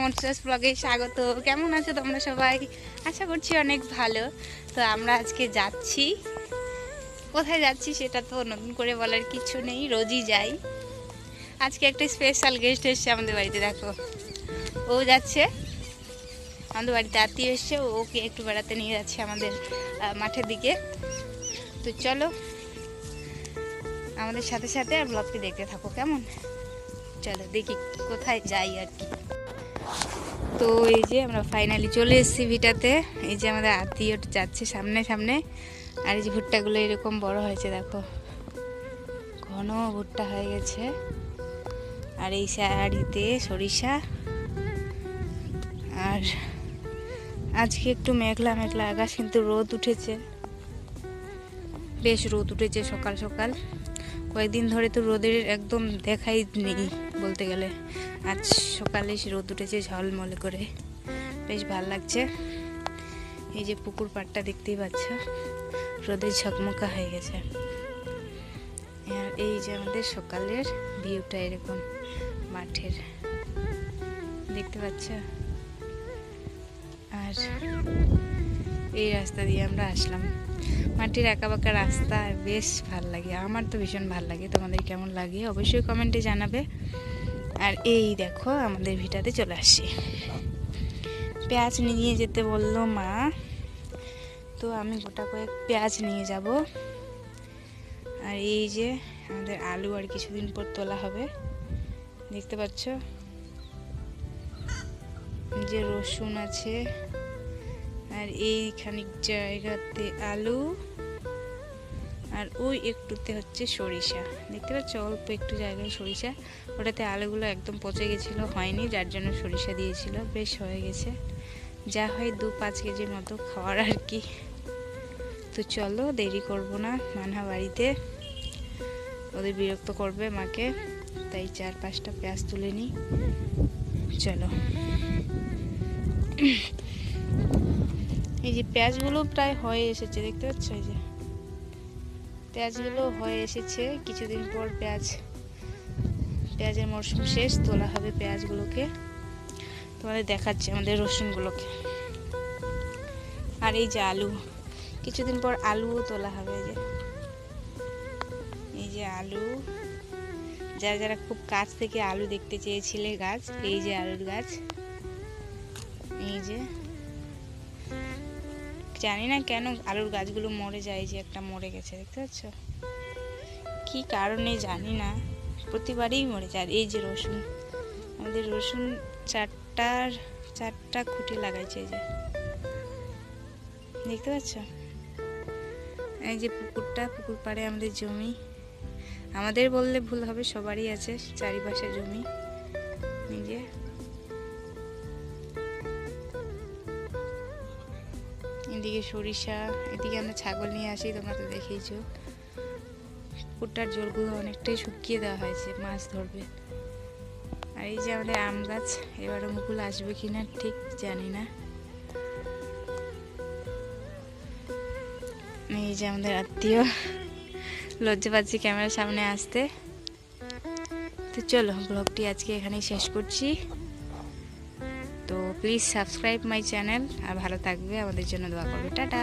মনসাস ব্লগে স্বাগত। কেমন আছো তোমরা সবাই? আশা করছি অনেক ভালো। তো আমরা আজকে যাচ্ছি, কোথায় যাচ্ছি সেটা তো নতুন করে বলার কিছু নেই, রোজই যাই। আজকে একটা স্পেশাল গেস্ট এসছে আমাদের বাড়িতে, দেখো ও যাচ্ছে আমাদের বাড়িতে, আত্মীয় এসছে, ওকে একটু বেড়াতে নিয়ে যাচ্ছে আমাদের মাঠের দিকে। তো চলো আমাদের সাথে সাথে আর ব্লগটি দেখতে থাকো, কেমন? চলো দেখি কোথায় যাই আর কি। তো এই যে আমরা ফাইনালি চলে এসেছি ভিটাতে। এই যে আমাদের আত্মীয় যাচ্ছে সামনে সামনে। আর এই যে ভুট্টাগুলো এরকম বড় হয়েছে, দেখো ঘন ভুট্টা হয়ে গেছে। আর এই শাড়িতে সরিষা। আর আজকে একটু মেঘলা মেঘলা আকাশ, কিন্তু রোদ উঠেছে, বেশ রোদ উঠেছে সকাল সকাল। কয়েকদিন ধরে তো রোদের একদম দেখাই নেই বলতে গেলে। আজ সকালে রোদ উঠেছে ঝলমলে করে, বেশ ভালো লাগছে। এই যে পুকুর পাড়টা দেখতেই পাচ্ছ, রোদের ঝকমকা হয়ে গেছে। আর এই যে আমাদের সকালের ভিউটা এরকম মাঠের, দেখতে পাচ্ছ। আর এই রাস্তা দিয়ে আমরা আসলাম, মাটির আঁকা বাঁকা রাস্তা, বেশ ভাল লাগে। আমার তো ভীষণ ভাল লাগে, তোমাদের কেমন লাগে অবশ্যই কমেন্টে জানাবে। আর এই দেখো আমাদের ভিটাতে চলে আসছি। পেঁয়াজ নিয়ে যেতে বললো মা, তো আমি গোটা কয়েক পেঁয়াজ নিয়ে যাব। আর এই যে আমাদের আলু আর কিছুদিন পর তোলা হবে, দেখতে পাচ্ছ। যে রসুন আছে, আর এই খানিক জায়গাতে আলু, আর ওই একটুতে হচ্ছে সরিষা, দেখতে পাচ্ছ অল্প একটু জায়গায় সরিষা। ওটাতে আলুগুলো একদম পচে গেছিলো, হয়নি, যার জন্য সরিষা দিয়েছিল, বেশ হয়ে গেছে। যা হয় 2-5 কেজির মতো খাওয়ার আর কি। তো চলো দেরি করব না, মানহা বাড়িতে, ওদের বিরক্ত করবে মাকে, তাই 4-5টা পেঁয়াজ তুলে নিই। চলো এই যে পেঁয়াজগুলো প্রায় হয়ে এসেছে, দেখতে পাচ্ছ, এই যে পেঁয়াজগুলো হয়ে এসেছে। কিছুদিন পর পেঁয়াজের মরশুম শেষ, তোলা হবে পেঁয়াজগুলোকে। তোমাদের দেখাচ্ছি আমাদের রসুনগুলোকে। আর এই যে আলু, কিছুদিন পর আলুও তোলা হবে। এই যে আলু, যারা যারা খুব কাছ থেকে আলু দেখতে চেয়েছিলে গাছ, এই যে আলুর গাছ। এই যে জানি না কেন আলুর গাছগুলো মরে যায়, যে একটা মরে গেছে, দেখতে পাচ্ছ, কি কারণে জানি না, প্রতিবারই মরে যায়। আর এই যে রসুন, আমাদের রসুন 4টা খুঁটি লাগাইছে, এই যে দেখতে পাচ্ছ। এই যে পুকুরটা, পুকুর পাড়ে আমাদের জমি, আমাদের বললে ভুল হবে, সবারই আছে চারিপাশে জমি। এই যে এদিকে সরিষা, এদিকে আমরা ছাগল নিয়ে আসি, তোমরা তো দেখেইছো। পুকুরটার জলগুলো অনেকটাই শুকিয়ে দেওয়া হয়েছে, মাছ ধরবে। আর এই যে আমাদের আম গাছ, এবারে মুকুল আসবে কিনা ঠিক জানি না। এই যে আমাদের আত্মীয়, লজ্জা পাচ্ছি ক্যামেরার সামনে আসতে। তো চলো ব্লগটি আজকে এখানেই শেষ করছি। তো প্লিজ সাবস্ক্রাইব মাই চ্যানেল, আর ভালো থাকবে, আমাদের জন্য দোয়া করবে। টাটা।